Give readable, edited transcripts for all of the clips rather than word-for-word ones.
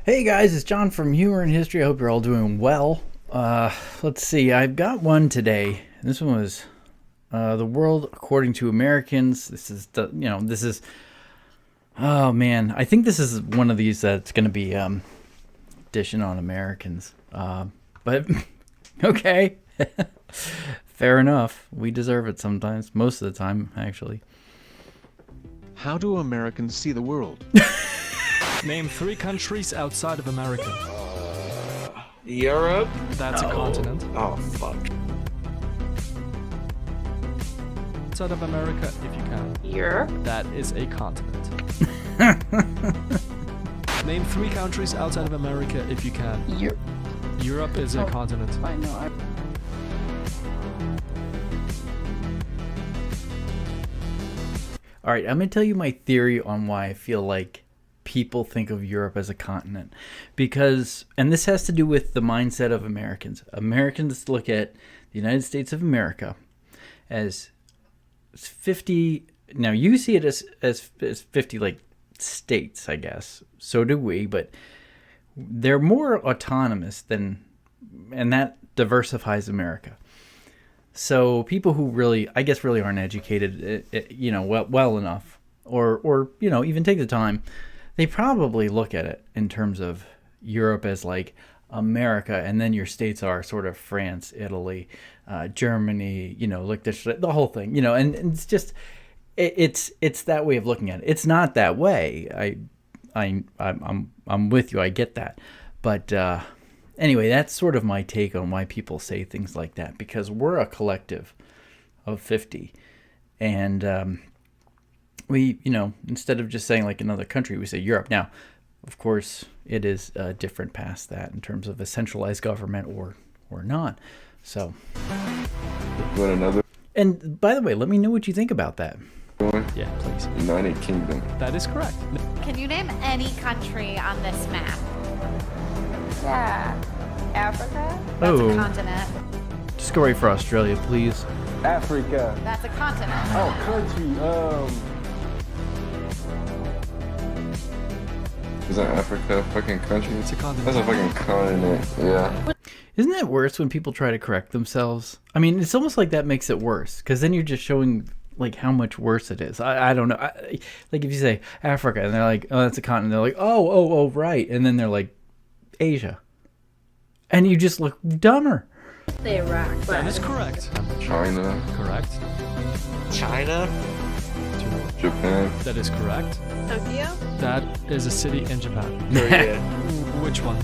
Hey guys, it's John from Humor and History. I hope you're all doing well. Let's see, I've got one today. This one was The World According to Americans. Oh man, I think this is one of these that's going to be dishing on Americans. But okay, fair enough. We deserve it sometimes, most of the time, actually. How do Americans see the world? Name 3 countries outside of America. Europe? That's a continent. Oh, fuck. Outside of America, if you can. Europe? That is a continent. Name 3 countries outside of America, if you can. Europe is a continent. I know. All right, I'm going to tell you my theory on why I feel like people think of Europe as a continent. And this has to do with the mindset of Americans. Americans look at the United States of America as 50. Now, you see it as 50, like, states, I guess. So do we, but they're more autonomous and that diversifies America. So people who really aren't educated, well enough, or even take the time, they probably look at it in terms of Europe as like America, and then your states are sort of France, Italy, Germany, like the whole thing, and it's just it's that way of looking at it. It's not that way. I'm with you. I get that, but. Anyway, that's sort of my take on why people say things like that, because we're a collective of 50. And we, instead of just saying like another country, we say Europe. Now, of course, it is different past that in terms of a centralized government or not. So. What, another And by the way, let me know what you think about that. one? Yeah, please. United Kingdom. That is correct. Can you name any country on this map? Yeah. Africa? That's Oh. a continent. Just go right for Australia, please. Africa. That's a continent. Oh, country. Is that Africa a fucking country? It's a continent. That's a fucking continent. Yeah. Isn't it worse when people try to correct themselves? I mean, it's almost like that makes it worse, because then you're just showing like how much worse it is. I don't know. Like if you say Africa and they're like, oh, that's a continent. They're like, oh, right. And then they're like, Asia. And you just look dumber. The Iraq. That is correct. China. Correct. China. Japan. That is correct. Tokyo? That is a city in Japan. Korea. Which one?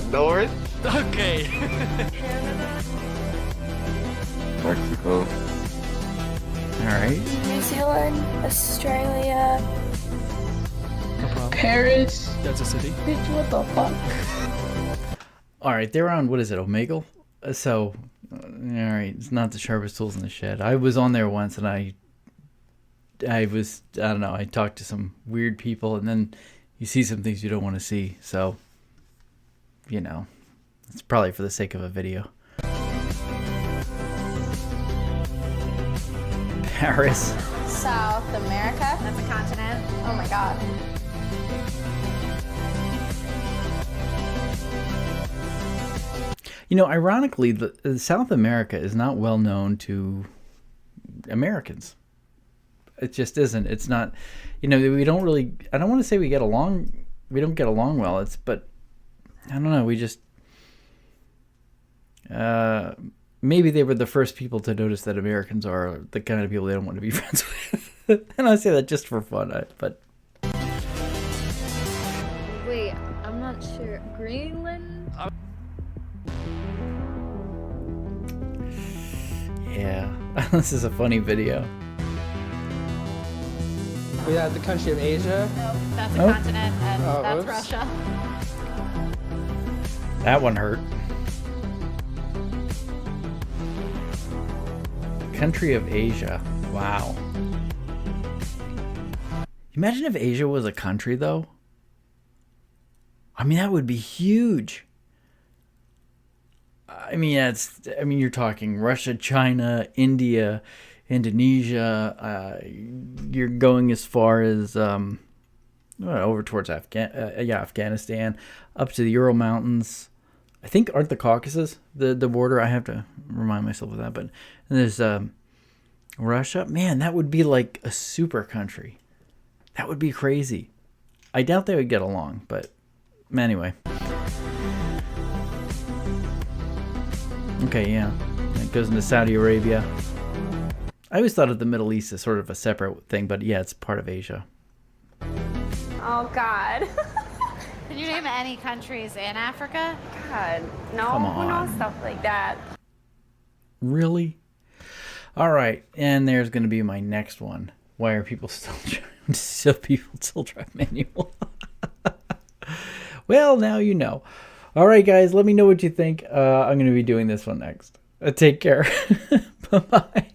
North. Okay. Canada? Mexico. All right. New Zealand, Australia, No problem. Paris. That's a city. Bitch, what the fuck? All right. They're on, what is it, Omegle? So, all right. It's not the sharpest tools in the shed. I was on there once and I don't know. I talked to some weird people, and then you see some things you don't want to see. So, it's probably for the sake of a video. Paris. South America. That's a continent. Oh my god. Ironically, the South America is not well known to Americans. It just isn't. It's not, we don't really, I don't want to say we don't get along well. But I don't know. We just, maybe they were the first people to notice that Americans are the kind of people they don't want to be friends with. And I say that just for fun, but. Wait, I'm not sure. Greenland? Yeah, this is a funny video. We have the country of Asia. Nope, that's a Nope. continent, and Oh, that's oops. Russia. That one hurt. Country of Asia. Wow. Imagine if Asia was a country, though. I mean, that would be huge. I mean, you're talking Russia, China, India, Indonesia. You're going as far as over towards Afghanistan, up to the Ural Mountains. I think aren't the Caucasus the border? I have to remind myself of that. But and there's Russia. Man, that would be like a super country. That would be crazy. I doubt they would get along, but anyway. Okay, yeah. It goes into Saudi Arabia. I always thought of the Middle East as sort of a separate thing, but yeah, it's part of Asia. Oh, God. Can you name any countries in Africa? God, no, Come who knows on. stuff like that? Really? All right, and there's going to be my next one. Why are people still drive manual? Well, now you know. All right, guys, let me know what you think. I'm going to be doing this one next. Take care. Bye-bye.